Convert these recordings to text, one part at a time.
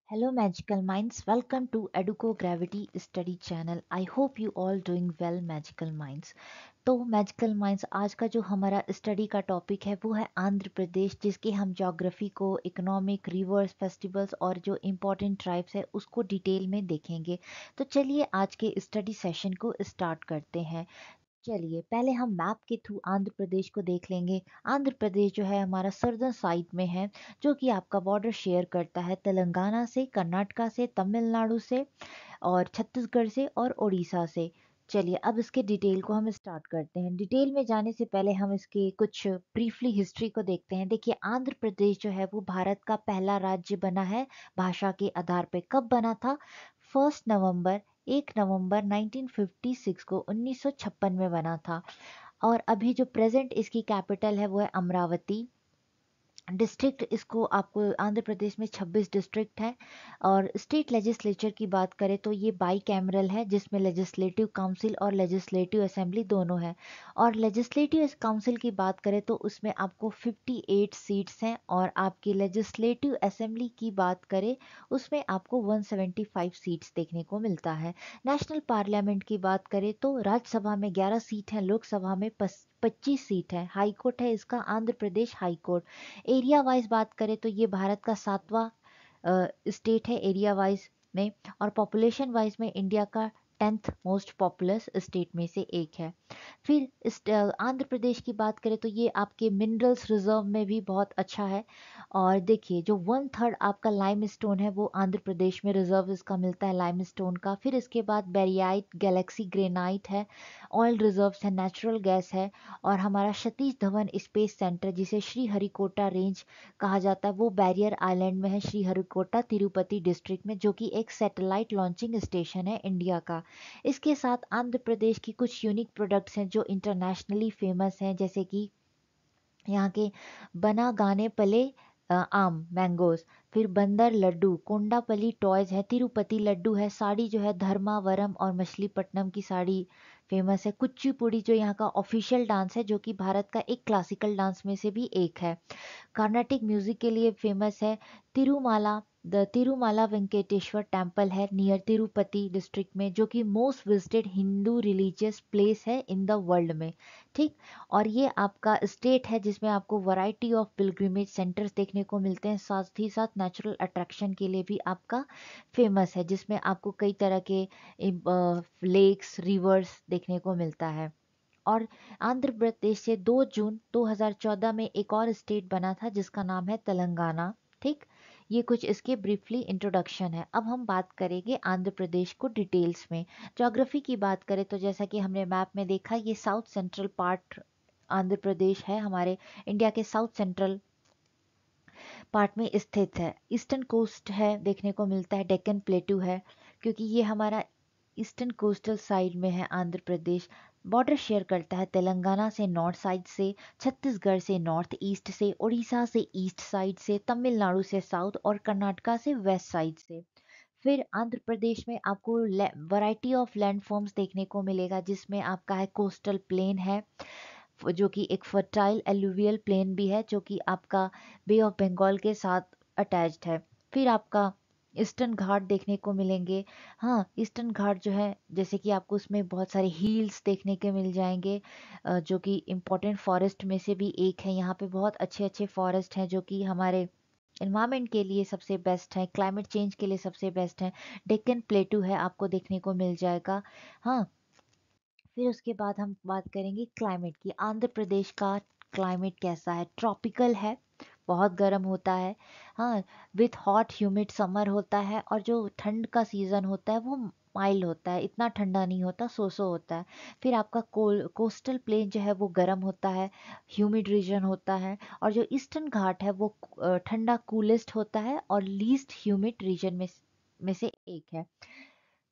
Hello magical minds, welcome to Educo Gravity Study Channel. I hope you all doing well magical minds. तो magical minds आज का जो हमारा study का topic है वो है आंध्र प्रदेश, जिसके हम ज्योग्राफी को, इकोनॉमिक, रिवर्स, फेस्टिवल्स और जो इम्पोर्टेंट ट्राइब्स है उसको डिटेल में देखेंगे। तो चलिए आज के स्टडी सेशन को स्टार्ट करते हैं। चलिए पहले हम मैप के थ्रू आंध्र प्रदेश को देख लेंगे। आंध्र प्रदेश जो है हमारा सर्दर्न साइड में है, जो कि आपका बॉर्डर शेयर करता है तेलंगाना से, कर्नाटका से, तमिलनाडु से और छत्तीसगढ़ से और उड़ीसा से। चलिए अब इसके डिटेल को हम स्टार्ट करते हैं। डिटेल में जाने से पहले हम इसके कुछ ब्रीफली हिस्ट्री को देखते हैं। देखिए आंध्र प्रदेश जो है वो भारत का पहला राज्य बना है भाषा के आधार पे। कब बना था? 1 नवंबर 1 नवंबर 1956 को 1956 में बना था। और अभी जो प्रेजेंट इसकी कैपिटल है वो है अमरावती। डिस्ट्रिक्ट इसको आपको आंध्र प्रदेश में 26 डिस्ट्रिक्ट है। और स्टेट लेजिस्लेचर की बात करें तो ये बाई कैमरल है, जिसमें लेजिस्लेटिव काउंसिल और लेजिस्लेटिव असेंबली दोनों है। और लेजिस्लेटिव काउंसिल की बात करें तो उसमें आपको 58 सीट्स हैं, और आपकी लेजिस्लेटिव असेंबली की बात करें उसमें आपको 175 सीट्स देखने को मिलता है। नेशनल पार्लियामेंट की बात करें तो राज्यसभा में 11 सीट हैं, लोकसभा में 25 सीट है। हाई कोर्ट है इसका Andhra Pradesh high court. Area wise बात करें तो ये भारत का 7वां स्टेट है एरिया वाइज में। और पॉपुलेशन वाइज में इंडिया का 10th मोस्ट पॉपुलस स्टेट में से एक है। फिर आंध्र प्रदेश की बात करें तो ये आपके मिनरल्स रिजर्व में भी बहुत अच्छा है। और देखिए जो 1/3 आपका लाइम स्टोन है वो आंध्र प्रदेश में रिजर्व इसका मिलता है, लाइम स्टोन का। फिर इसके बाद बेरियाइट, गैलेक्सी ग्रेनाइट है, ऑयल रिजर्व्स है, नेचुरल गैस है। और हमारा सतीश धवन स्पेस सेंटर, जिसे श्रीहरिकोटा रेंज कहा जाता है, वो बैरियर आइलैंड में है, श्रीहरिकोटा तिरुपति डिस्ट्रिक्ट में, जो कि एक सैटेलाइट लॉन्चिंग स्टेशन है इंडिया का। इसके साथ आंध्र प्रदेश की कुछ यूनिक प्रोडक्ट्स हैं जो इंटरनेशनली फेमस हैं, जैसे कि यहाँ के बना गाने पले आम मैंगोज। फिर बंदर लड्डू, कोंडापल्ली टॉयज है, तिरुपति लड्डू है, साड़ी जो है धर्मावरम और मछलीपट्टनम की साड़ी फेमस है। कुचिपुड़ी जो यहाँ का ऑफिशियल डांस है, जो कि भारत का एक क्लासिकल डांस में से भी एक है। कर्नाटिक म्यूजिक के लिए फेमस है तिरुमाला। द तिरुमाला वेंकटेश्वर टेम्पल है नियर तिरुपति डिस्ट्रिक्ट में, जो कि most visited Hindu religious place है इन द वर्ल्ड में। ठीक। और ये आपका स्टेट है जिसमें आपको वैरायटी ऑफ पिलग्रिमेज सेंटर्स देखने को मिलते हैं, साथ ही साथ नेचुरल अट्रैक्शन के लिए भी आपका फेमस है, जिसमें आपको कई तरह के लेक्स, रिवर्स देखने को मिलता है। और आंध्र प्रदेश से 2 जून 2014 में एक और स्टेट बना था जिसका नाम है तेलंगाना। ठीक। ये कुछ इसके ब्रीफली इंट्रोडक्शन है। अब हम बात करेंगे आंध्र प्रदेश को डिटेल्स में। ज्योग्राफी की बात करें तो जैसा कि हमने मैप में देखा, ये south central part Andhra Pradesh है, हमारे इंडिया के साउथ सेंट्रल पार्ट में स्थित है। ईस्टर्न कोस्ट है देखने को मिलता है, डेक्कन प्लेटू है, क्योंकि ये हमारा ईस्टर्न कोस्टल साइड में है आंध्र प्रदेश। बॉर्डर शेयर करता है तेलंगाना से नॉर्थ साइड से, छत्तीसगढ़ से नॉर्थ ईस्ट से, उड़ीसा से ईस्ट साइड से, तमिलनाडु से साउथ और कर्नाटका से वेस्ट साइड से। फिर आंध्र प्रदेश में आपको वैरायटी ऑफ लैंडफॉर्म्स देखने को मिलेगा, जिसमें आपका है कोस्टल प्लेन है, जो कि एक फर्टाइल एलुवियल प्लेन भी है, जो कि आपका बे ऑफ बंगाल के साथ अटैच्ड है। फिर आपका ईस्टर्न घाट देखने को मिलेंगे। हाँ, ईस्टर्न घाट जो है जैसे कि आपको उसमें बहुत सारे हिल्स देखने के मिल जाएंगे, जो कि इम्पोर्टेंट फॉरेस्ट में से भी एक है। यहाँ पे बहुत अच्छे अच्छे फॉरेस्ट हैं जो कि हमारे इन्वायरमेंट के लिए सबसे बेस्ट है, क्लाइमेट चेंज के लिए सबसे बेस्ट है। डेक्कन प्लेटू है आपको देखने को मिल जाएगा। हाँ। फिर उसके बाद हम बात करेंगे क्लाइमेट की। आंध्र प्रदेश का क्लाइमेट कैसा है? ट्रॉपिकल है, बहुत गर्म होता है। हाँ, विथ हॉट ह्यूमिड समर होता है, और जो ठंड का सीजन होता है वो माइल्ड होता है, इतना ठंडा नहीं होता, सो होता है। फिर आपका कोस्टल प्लेन जो है वो गर्म होता है, ह्यूमिड रीजन होता है। और जो ईस्टर्न घाट है वो ठंडा कूलेस्ट होता है और लीस्ट ह्यूमिड रीजन में से एक है।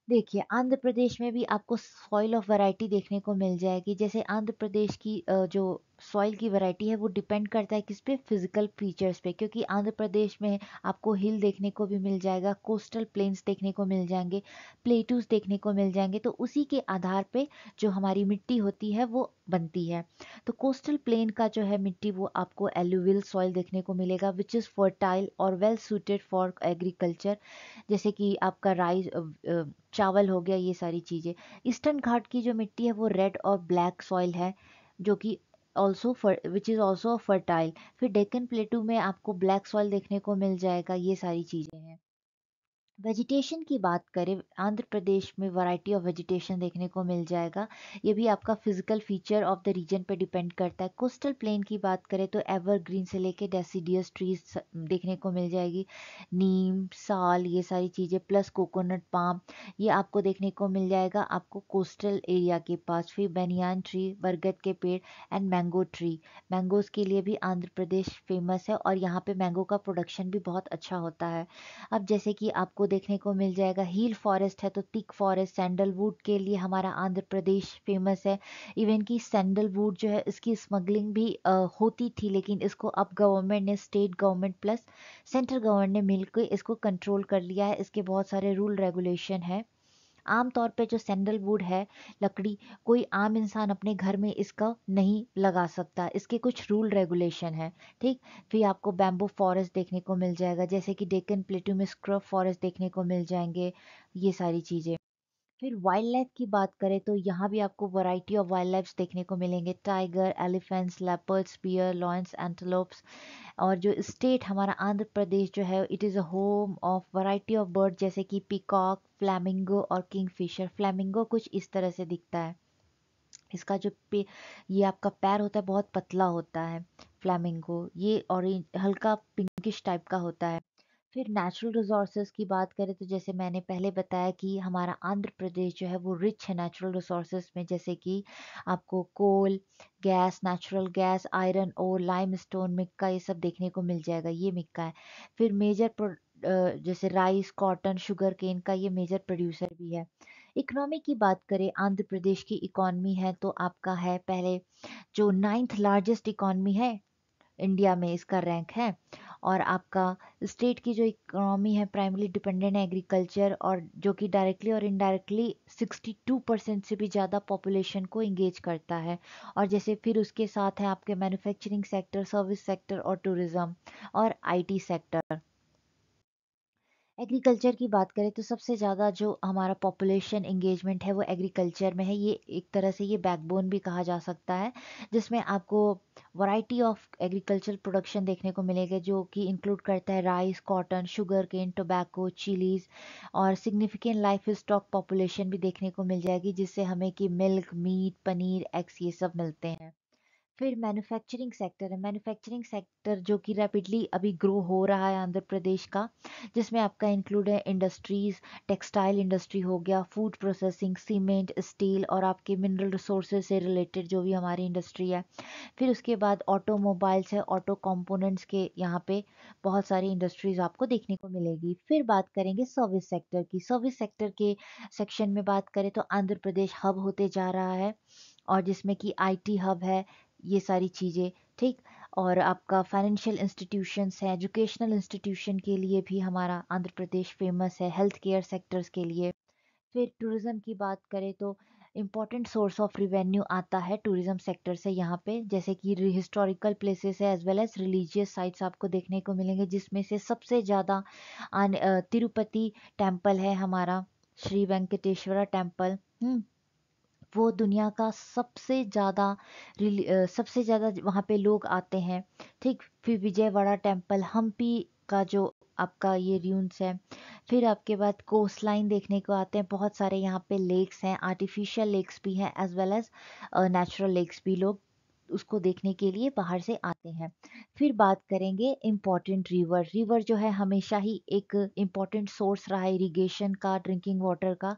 देखिए आंध्र प्रदेश में भी आपको सॉइल ऑफ वैरायटी देखने को मिल जाएगी। जैसे आंध्र प्रदेश की जो सॉइल की वैरायटी है वो डिपेंड करता है किस पे, फिजिकल फीचर्स पे, क्योंकि आंध्र प्रदेश में आपको हिल देखने को भी मिल जाएगा, कोस्टल प्लेन्स देखने को मिल जाएंगे, प्लेटूज देखने को मिल जाएंगे, तो उसी के आधार पे जो हमारी मिट्टी होती है वो बनती है। तो कोस्टल प्लेन का जो है मिट्टी वो आपको एलुवियल सॉइल देखने को मिलेगा विच इज़ फर्टाइल और वेल सूटेड फॉर एग्रीकल्चर, जैसे कि आपका राइस, चावल हो गया, ये सारी चीज़ें। ईस्टर्न घाट की जो मिट्टी है वो रेड और ब्लैक सॉइल है, जो कि also which is also fertile. फिर डेक्कन प्लेटू में आपको ब्लैक सॉइल देखने को मिल जाएगा, ये सारी चीज़ें हैं। वेजिटेशन की बात करें, आंध्र प्रदेश में वैरायटी ऑफ वेजिटेशन देखने को मिल जाएगा, ये भी आपका physical feature of the region पे डिपेंड करता है। कोस्टल प्लेन की बात करें तो एवरग्रीन से लेके डेसिडियस ट्रीज देखने को मिल जाएगी, नीम, साल, ये सारी चीज़ें, प्लस कोकोनट पाम, ये आपको देखने को मिल जाएगा आपको कोस्टल एरिया के पास। फिर बनियान ट्री, बरगद के पेड़, एंड मैंगो ट्री, मैंगोज के लिए भी आंध्र प्रदेश फेमस है और यहाँ पे मैंगो का प्रोडक्शन भी बहुत अच्छा होता है। अब जैसे कि आपको देखने को मिल जाएगा हील फॉरेस्ट है तो थिक फॉरेस्ट, सैंडलवुड के लिए हमारा आंध्र प्रदेश फेमस है। इवन कि सैंडलवुड जो है इसकी स्मगलिंग भी होती थी, लेकिन इसको अब गवर्नमेंट ने, state government plus central government ने मिलकर इसको कंट्रोल कर लिया है। इसके बहुत सारे रूल रेगुलेशन है। आमतौर पे जो सैंडलवुड है लकड़ी, कोई आम इंसान अपने घर में इसका नहीं लगा सकता, इसके कुछ रूल रेगुलेशन है, ठीक। फिर आपको बैम्बू फॉरेस्ट देखने को मिल जाएगा, जैसे कि डेक्कन प्लेटू में स्क्रब फॉरेस्ट देखने को मिल जाएंगे, ये सारी चीज़ें। फिर वाइल्ड लाइफ की बात करें तो यहाँ भी आपको वैरायटी ऑफ वाइल्ड लाइफ देखने को मिलेंगे, tiger, elephants, leopards, bear, lions, antelopes. और जो स्टेट हमारा आंध्र प्रदेश जो है, it is a home of variety of bird, जैसे कि पीकॉक, फ्लैमिंगो और किंगफिशर। फ्लैमिंगो कुछ इस तरह से दिखता है, इसका जो पे, ये आपका पैर होता है बहुत पतला होता है फ्लैमिंगो, ये ऑरेंज हल्का पिंकिश टाइप का होता है। फिर नेचुरल रिसोर्सेज की बात करें तो जैसे मैंने पहले बताया कि हमारा आंध्र प्रदेश जो है वो रिच है नेचुरल रिसोर्सेज में, जैसे कि आपको कोल, गैस, नेचुरल गैस, आयरन और लाइम स्टोन, मिक्का, ये सब देखने को मिल जाएगा, ये मिक्का है। फिर मेजर जैसे राइस, कॉटन, शुगर केन का ये मेजर प्रोड्यूसर भी है। इकोनॉमी की बात करें, आंध्र प्रदेश की इकॉनमी है तो आपका है पहले जो नाइन्थ लार्जेस्ट इकॉनमी है इंडिया में, इसका रैंक है। और आपका स्टेट की जो इकोनॉमी है प्राइमरी डिपेंडेंट एग्रीकल्चर, और जो कि डायरेक्टली और इनडायरेक्टली 62% से भी ज़्यादा पॉपुलेशन को इंगेज करता है। और जैसे फिर उसके साथ है आपके मैन्युफैक्चरिंग सेक्टर, सर्विस सेक्टर और टूरिज्म और आईटी सेक्टर। एग्रीकल्चर की बात करें तो सबसे ज़्यादा जो हमारा पॉपुलेशन इंगेजमेंट है वो एग्रीकल्चर में है, ये एक तरह से ये बैकबोन भी कहा जा सकता है, जिसमें आपको वैरायटी ऑफ एग्रीकल्चर प्रोडक्शन देखने को मिलेगा, जो कि इंक्लूड करता है rice, cotton, sugar cane, tobacco, chillies, और सिग्निफिकेंट लाइफ स्टॉक पॉपुलेशन भी देखने को मिल जाएगी, जिससे हमें कि मिल्क, मीट, पनीर, एग्स, ये सब मिलते हैं। फिर मैन्युफैक्चरिंग सेक्टर है, मैन्युफैक्चरिंग सेक्टर जो कि रैपिडली अभी ग्रो हो रहा है आंध्र प्रदेश का, जिसमें आपका इंक्लूड है इंडस्ट्रीज, टेक्सटाइल इंडस्ट्री हो गया, फूड प्रोसेसिंग, सीमेंट, स्टील और आपके मिनरल रिसोर्सेज से रिलेटेड जो भी हमारी इंडस्ट्री है। फिर उसके बाद ऑटोमोबाइल्स है, ऑटो कंपोनेंट्स के यहाँ पे बहुत सारी इंडस्ट्रीज आपको देखने को मिलेगी। फिर बात करेंगे सर्विस सेक्टर की, सर्विस सेक्टर के सेक्शन में बात करें तो आंध्र प्रदेश हब होते जा रहा है, और जिसमें कि आईटी हब है, ये सारी चीज़ें, ठीक। और आपका फाइनेंशियल इंस्टीट्यूशंस है, एजुकेशनल इंस्टीट्यूशन के लिए भी हमारा आंध्र प्रदेश फेमस है, हेल्थ केयर सेक्टर्स के लिए। फिर टूरिज्म की बात करें तो इम्पॉर्टेंट सोर्स ऑफ रिवेन्यू आता है टूरिज्म सेक्टर से यहाँ पे, जैसे कि हिस्टोरिकल प्लेसेस है as well as religious sites आपको देखने को मिलेंगे, जिसमें से सबसे ज़्यादा तिरुपति टेम्पल है हमारा, श्री वेंकटेश्वरा टेम्पल। वो दुनिया का सबसे ज़्यादा वहाँ पे लोग आते हैं, ठीक। फिर विजयवाड़ा टेम्पल, हम्पी का जो आपका ये र्यून्स है। फिर आपके बाद कोस्ट लाइन देखने को आते हैं, बहुत सारे यहाँ पे लेक्स हैं, आर्टिफिशियल लेक्स भी हैं as well as natural lakes भी, लोग उसको देखने के लिए बाहर से आते हैं। फिर बात करेंगे इम्पॉर्टेंट रिवर, रिवर जो है हमेशा ही एक इम्पॉर्टेंट सोर्स रहा है इरिगेशन का, ड्रिंकिंग वाटर का।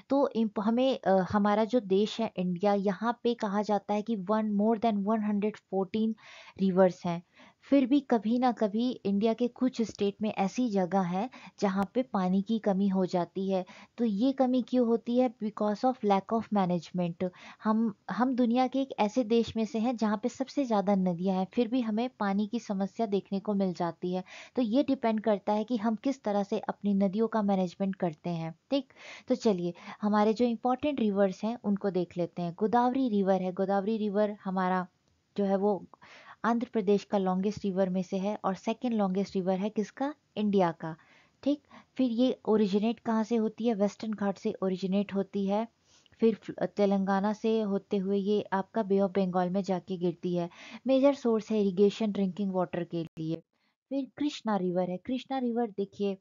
तो हमें हमारा जो देश है इंडिया, यहाँ पे कहा जाता है कि वन मोर देन 114 रिवर्स हैं। फिर भी कभी ना कभी इंडिया के कुछ स्टेट में ऐसी जगह है जहाँ पे पानी की कमी हो जाती है। तो ये कमी क्यों होती है? Because of lack of management. हम दुनिया के एक ऐसे देश में से हैं जहाँ पे सबसे ज़्यादा नदियाँ हैं, फिर भी हमें पानी की समस्या देखने को मिल जाती है। तो ये डिपेंड करता है कि हम किस तरह से अपनी नदियों का मैनेजमेंट करते हैं। ठीक, तो चलिए हमारे जो इम्पोर्टेंट रिवर्स हैं उनको देख लेते हैं। गोदावरी रिवर है, गोदावरी रिवर हमारा जो है वो आंध्र प्रदेश का लॉन्गेस्ट रिवर में से है, और सेकंड लॉन्गेस्ट रिवर है किसका? इंडिया का। ठीक, फिर ये ओरिजिनेट कहाँ से होती है? वेस्टर्न घाट से ओरिजिनेट होती है, फिर तेलंगाना से होते हुए ये आपका बे ऑफ बंगाल में जाके गिरती है। मेजर सोर्स है इरिगेशन ड्रिंकिंग वाटर के लिए। फिर कृष्णा रिवर है, कृष्णा रिवर देखिए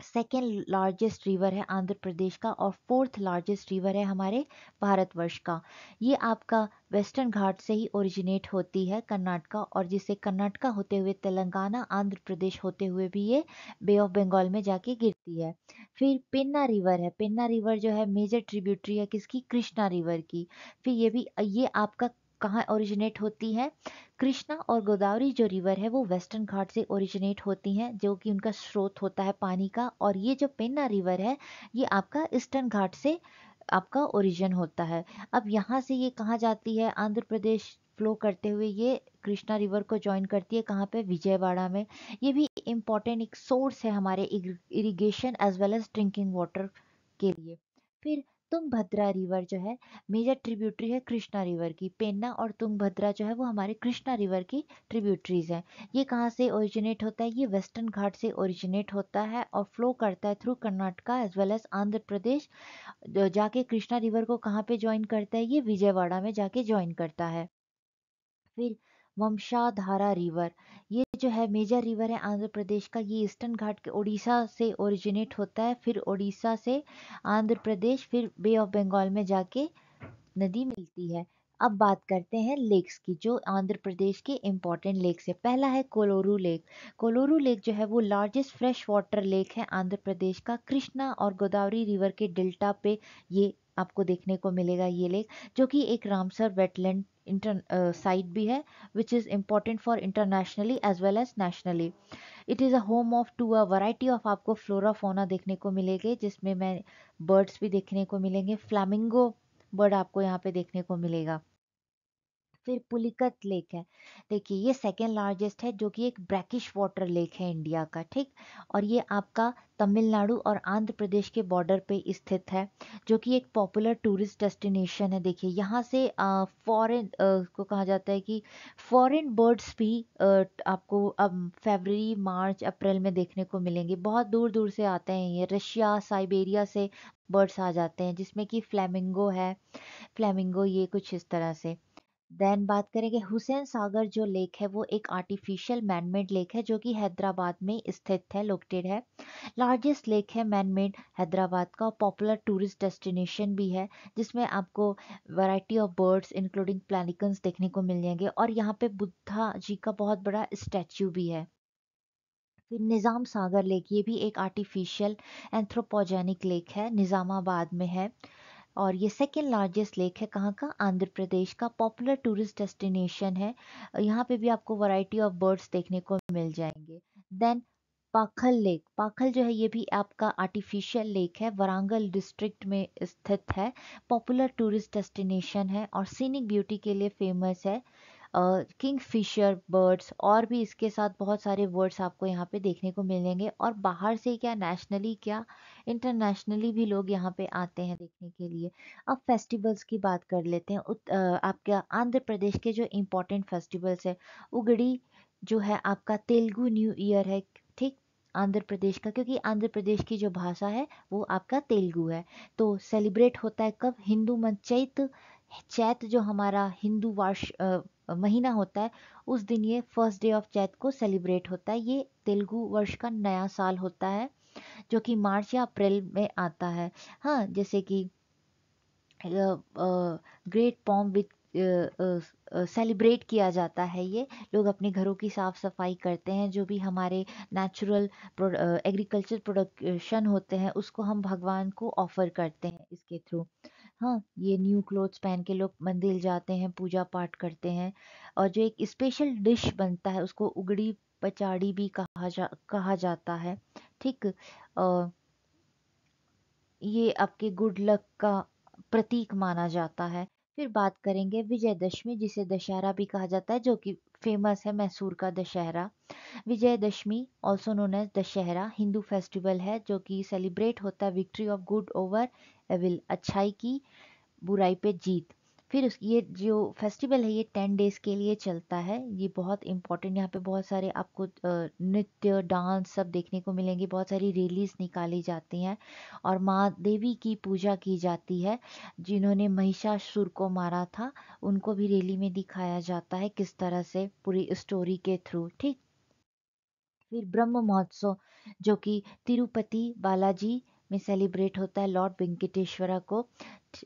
सेकेंड लार्जेस्ट रिवर है आंध्र प्रदेश का, और फोर्थ लार्जेस्ट रिवर है हमारे भारतवर्ष का। ये आपका वेस्टर्न घाट से ही ओरिजिनेट होती है कर्नाटका, और जिसे कर्नाटका होते हुए तेलंगाना आंध्र प्रदेश होते हुए भी ये बे ऑफ बंगाल में जाके गिरती है। फिर पेन्ना रिवर है, पेन्ना रिवर जो है मेजर ट्रिब्यूटरी है किसकी? कृष्णा रिवर की। फिर ये आपका कहाँ ओरिजिनेट होती है? कृष्णा और गोदावरी जो रिवर है वो वेस्टर्न घाट से ओरिजिनेट होती हैं, जो कि उनका स्रोत होता है पानी का, और ये जो पेन्ना रिवर है ये आपका ईस्टर्न घाट से आपका ओरिजिन होता है। अब यहाँ से ये कहाँ जाती है? आंध्र प्रदेश फ्लो करते हुए ये कृष्णा रिवर को ज्वाइन करती है कहाँ पे? विजयवाड़ा में। ये भी इम्पोर्टेंट एक सोर्स है हमारे irrigation as well as drinking water के लिए। फिर तुंगभद्रा रिवर जो है मेजर ट्रिब्यूटरी है कृष्णा रिवर की। पेन्ना और तुंगभद्रा जो है वो हमारे कृष्णा रिवर की ट्रिब्यूटरीज हैं। ये कहाँ से ओरिजिनेट होता है? ये वेस्टर्न घाट से ओरिजिनेट होता है और फ्लो करता है through Karnataka as well as Andhra Pradesh. जाके कृष्णा रिवर को कहाँ पे ज्वाइन करता है? ये विजयवाड़ा में जाके ज्वाइन करता है। फिर वंशाधारा रिवर, ये जो है मेजर रिवर है आंध्र प्रदेश का। ये ईस्टर्न घाट के उड़ीसा से ओरिजिनेट होता है, फिर उड़ीसा से आंध्र प्रदेश, फिर बे ऑफ बंगाल में जाके नदी मिलती है। अब बात करते हैं लेक्स की, जो आंध्र प्रदेश के इम्पोर्टेंट लेक्स है। पहला है कोलोरू लेक। कोलोरू लेक जो है वो लार्जेस्ट फ्रेश वाटर लेक है आंध्र प्रदेश का। कृष्णा और गोदावरी रिवर के डेल्टा पे ये आपको देखने को मिलेगा ये लेक, जो कि एक रामसर वेटलैंड इंटर साइट भी है, which is important for internationally as well as nationally. It is a home of to a variety of आपको फ्लोरा फोना देखने को मिलेंगे, जिसमें मैं बर्ड्स भी देखने को मिलेंगे। फ्लैमिंगो बर्ड आपको यहाँ पे देखने को मिलेगा। फिर पुलिकत लेक है, देखिए ये सेकेंड लार्जेस्ट है, जो कि एक ब्रैकिश वाटर लेक है इंडिया का। ठीक, और ये आपका तमिलनाडु और आंध्र प्रदेश के बॉर्डर पे स्थित है, जो कि एक पॉपुलर टूरिस्ट डेस्टिनेशन है। देखिए यहाँ से फॉरेन को कहा जाता है कि फॉरेन बर्ड्स भी आपको अब फरवरी मार्च अप्रैल में देखने को मिलेंगे। बहुत दूर दूर से आते हैं, ये रशिया साइबेरिया से बर्ड्स आ जाते हैं, जिसमें कि फ्लैमिंगो है। फ्लैमिंगो ये कुछ इस तरह से। देन बात करेंगे हुसैन सागर जो लेक है वो एक आर्टिफिशियल मैनमेड लेक है, जो कि हैदराबाद में स्थित है, लोकेटेड है। लार्जेस्ट लेक है मैनमेड हैदराबाद का, पॉपुलर टूरिस्ट डेस्टिनेशन भी है, जिसमें आपको वैरायटी ऑफ बर्ड्स इंक्लूडिंग प्लैनिकन्स देखने को मिल जाएंगे, और यहाँ पे बुद्धा जी का बहुत बड़ा स्टैच्यू भी है। फिर निज़ाम सागर लेक, ये भी एक आर्टिफिशियल एंथ्रोपोजेनिक लेक है, निज़ामाबाद में है, और ये सेकेंड लार्जेस्ट लेक है कहाँ का? आंध्र प्रदेश का। पॉपुलर टूरिस्ट डेस्टिनेशन है, यहाँ पे भी आपको वैरायटी ऑफ बर्ड्स देखने को मिल जाएंगे। देन पाखल लेक, पाखल जो है ये भी आपका आर्टिफिशियल लेक है, वारंगल डिस्ट्रिक्ट में स्थित है। पॉपुलर टूरिस्ट डेस्टिनेशन है और सीनिक ब्यूटी के लिए फेमस है। किंग फिशर बर्ड्स और भी इसके साथ बहुत सारे बर्ड्स आपको यहाँ पे देखने को मिलेंगे, और बाहर से क्या नेशनली क्या इंटरनेशनली भी लोग यहाँ पे आते हैं देखने के लिए। अब फेस्टिवल्स की बात कर लेते हैं। आपके आंध्र प्रदेश के जो इम्पोर्टेंट फेस्टिवल्स है, उगड़ी जो है आपका तेलुगु न्यू ईयर है। ठीक, आंध्र प्रदेश का, क्योंकि आंध्र प्रदेश की जो भाषा है वो आपका तेलुगु है। तो सेलिब्रेट होता है कब? हिंदू मन चैत, चैत जो हमारा हिंदू महीना होता है, उस दिन ये फर्स्ट डे ऑफ चैत को सेलिब्रेट होता है। ये तेलुगु वर्ष का नया साल होता है, जो कि मार्च या अप्रैल में आता है। हाँ, जैसे कि ग्रेट पॉम विथ सेलिब्रेट किया जाता है। ये लोग अपने घरों की साफ सफाई करते हैं, जो भी हमारे नेचुरल एग्रीकल्चर प्रोडक्शन होते हैं उसको हम भगवान को ऑफर करते हैं इसके थ्रू। हाँ, ये न्यू क्लोथ्स पहन के लोग मंदिर जाते हैं, पूजा पाठ करते हैं। और जो एक स्पेशल डिश बनता है उसको उगड़ी पचाड़ी भी कहा जाता है। ठीक। ये आपके गुड लक का प्रतीक माना जाता है। फिर बात करेंगे विजयदशमी, जिसे दशहरा भी कहा जाता है, जो कि फेमस है मैसूर का Dussehra. Vijayadashami also known as Dussehra Hindu festival है जो कि सेलिब्रेट होता है victory of good over evil, अच्छाई की बुराई पे जीत। फिर ये जो फेस्टिवल है ये 10 डेज के लिए चलता है। ये बहुत इंपॉर्टेंट, यहाँ पे बहुत सारे आपको नृत्य डांस सब देखने को मिलेंगे, बहुत सारी रैलीज निकाली जाती हैं और माँ देवी की पूजा की जाती है। जिन्होंने महिषासुर को मारा था उनको भी रैली में दिखाया जाता है किस तरह से, पूरी स्टोरी के थ्रू। ठीक। फिर ब्रह्म महोत्सव जो कि तिरुपति बालाजी में सेलिब्रेट होता है लॉर्ड वेंकटेश्वरा को।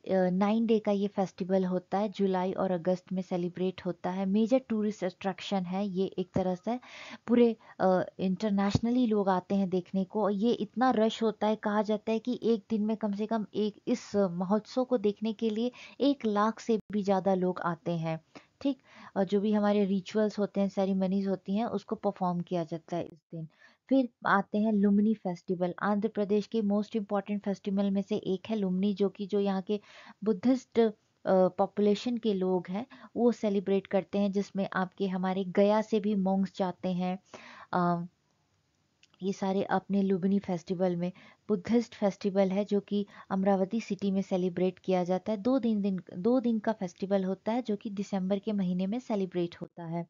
9 डे का ये फेस्टिवल होता है, जुलाई और अगस्त में सेलिब्रेट होता है। मेजर टूरिस्ट अट्रैक्शन है ये, एक तरह से पूरे इंटरनेशनली लोग आते हैं देखने को। ये इतना रश होता है, कहा जाता है कि एक दिन में कम से कम एक इस महोत्सव को देखने के लिए 1 लाख से भी ज़्यादा लोग आते हैं। ठीक। और जो भी हमारे रिचुअल्स होते हैं, सेरेमनीज होती हैं, उसको परफॉर्म किया जाता है इस दिन। फिर आते हैं लुम्नी फेस्टिवल, आंध्र प्रदेश के मोस्ट इम्पॉर्टेंट फेस्टिवल में से एक है लुम्नी, जो कि जो यहाँ के बुद्धिस्ट पॉपुलेशन के लोग हैं वो सेलिब्रेट करते हैं, जिसमें आपके हमारे गया से भी मोंग्स जाते हैं। ये सारे अपने लुम्बिनी फेस्टिवल में। बुद्धिस्ट फेस्टिवल है जो कि अमरावती सिटी में सेलिब्रेट किया जाता है। 2 दिन का फेस्टिवल होता है जो कि दिसंबर के महीने में सेलिब्रेट होता है।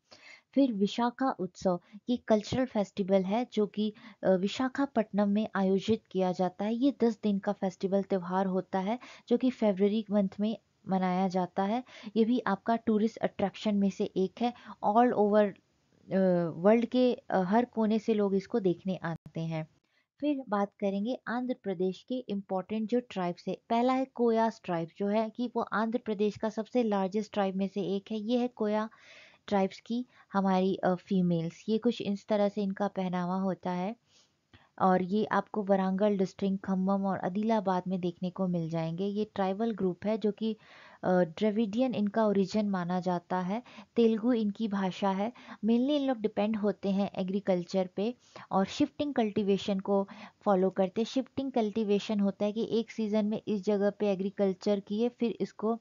फिर विशाखा उत्सव, ये कल्चरल फेस्टिवल है जो कि विशाखापट्टनम में आयोजित किया जाता है। ये 10 दिन का फेस्टिवल त्यौहार होता है जो कि फरवरी मंथ में मनाया जाता है। ये भी आपका टूरिस्ट अट्रैक्शन में से एक है। ऑल ओवर वर्ल्ड के हर कोने से लोग इसको देखने आते हैं। फिर बात करेंगे आंध्र प्रदेश के इम्पोर्टेंट जो ट्राइब्स है। पहला है कोयास ट्राइब, जो है कि वो आंध्र प्रदेश का सबसे लार्जेस्ट ट्राइब में से एक है। ये है कोया ट्राइब्स की हमारी फीमेल्स। ये कुछ इस तरह से इनका पहनावा होता है और ये आपको वरांगल डिस्ट्रिक्ट, खम्मम और आदिलाबाद में देखने को मिल जाएंगे। ये ट्राइबल ग्रुप है जो कि द्रविडियन इनका ओरिजिन माना जाता है। तेलुगु इनकी भाषा है। मेनली इन लोग डिपेंड होते हैं एग्रीकल्चर पे और शिफ्टिंग कल्टीवेशन को फॉलो करते हैं। शिफ्टिंग कल्टीवेशन होता है कि एक सीज़न में इस जगह पे एग्रीकल्चर किए, फिर इसको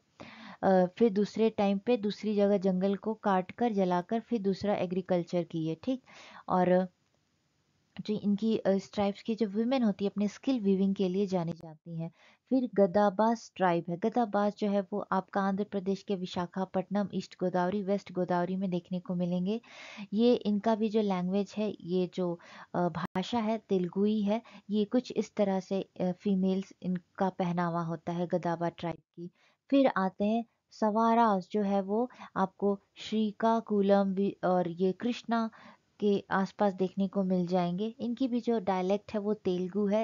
फिर दूसरे टाइम पे दूसरी जगह जंगल को काट कर जलाकर फिर दूसरा एग्रीकल्चर किए। ठीक। और जो इनकी स्ट्राइप्स की जो वुमेन होती है अपने स्किल वीविंग के लिए जानी जाती हैं। फिर गदाबास ट्राइब है। गदाबास जो है वो आपका आंध्र प्रदेश के विशाखापट्टनम, ईस्ट गोदावरी, वेस्ट गोदावरी में देखने को मिलेंगे। ये इनका भी जो लैंग्वेज है, ये जो भाषा है तेलुगुई है। ये कुछ इस तरह से फीमेल्स इनका पहनावा होता है गदाबा ट्राइब की। फिर आते हैं सवारास, जो है वो आपको श्रीकाकुलम और ये कृष्णा के आसपास देखने को मिल जाएंगे। इनकी भी जो डायलेक्ट है वो तेलुगु है।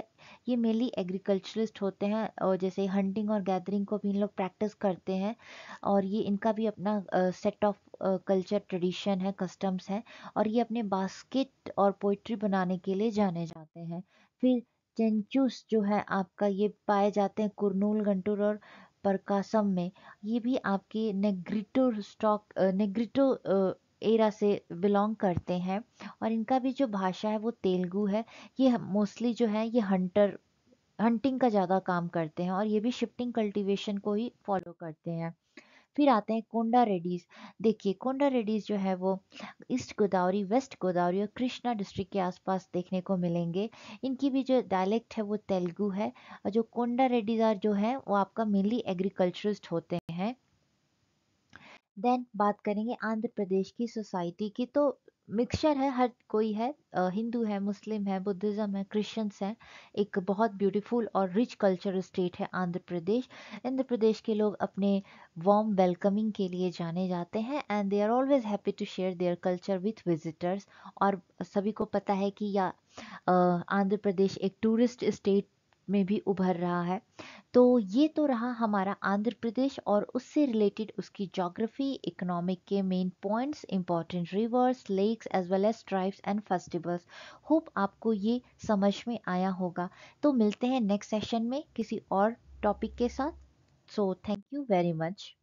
ये मेनली एग्रीकल्चरिस्ट होते हैं और जैसे हंटिंग और गैदरिंग को भी इन लोग प्रैक्टिस करते हैं। और ये इनका भी अपना सेट ऑफ कल्चर ट्रेडिशन है, कस्टम्स हैं। और ये अपने बास्केट और पोइट्री बनाने के लिए जाने जाते हैं। फिर चेंचूस जो है आपका, ये पाए जाते हैं कुरनूल, गंटूर और परकासम में। ये भी आपके नेग्रिटो स्टॉक, नेग्रिटो एरा से बिलोंग करते हैं। और इनका भी जो भाषा है वो तेलुगु है। ये मोस्टली जो है ये हंटिंग का ज़्यादा काम करते हैं और ये भी शिफ्टिंग कल्टीवेशन को ही फॉलो करते हैं। फिर आते हैं कोंडा रेड्डीज। देखिए कोंडा रेड्डीज जो है वो ईस्ट गोदावरी, वेस्ट गोदावरी और कृष्णा डिस्ट्रिक्ट के आसपास देखने को मिलेंगे। इनकी भी जो डायलेक्ट है वो तेलुगु है। और जो कोंडा रेड्डीज आर जो है वो आपका मेनली एग्रीकल्चरिस्ट होते हैं। देन बात करेंगे आंध्र प्रदेश की सोसाइटी की, तो मिक्सचर है, हर कोई है। हिंदू है, मुस्लिम है, बुद्धिज़्म है, क्रिश्चियंस हैं। एक बहुत ब्यूटीफुल और रिच कल्चर स्टेट है आंध्र प्रदेश। आंध्र प्रदेश के लोग अपने वार्म वेलकमिंग के लिए जाने जाते हैं and they are always happy to share their culture with visitors. और सभी को पता है कि या आंध्र प्रदेश एक टूरिस्ट स्टेट में भी उभर रहा है। तो ये तो रहा हमारा आंध्र प्रदेश और उससे रिलेटेड उसकी ज्योग्राफी, इकोनॉमिक के main points, important rivers, lakes as well as tribes and festivals. Hope आपको ये समझ में आया होगा। तो मिलते हैं नेक्स्ट सेशन में किसी और टॉपिक के साथ। So thank you very much.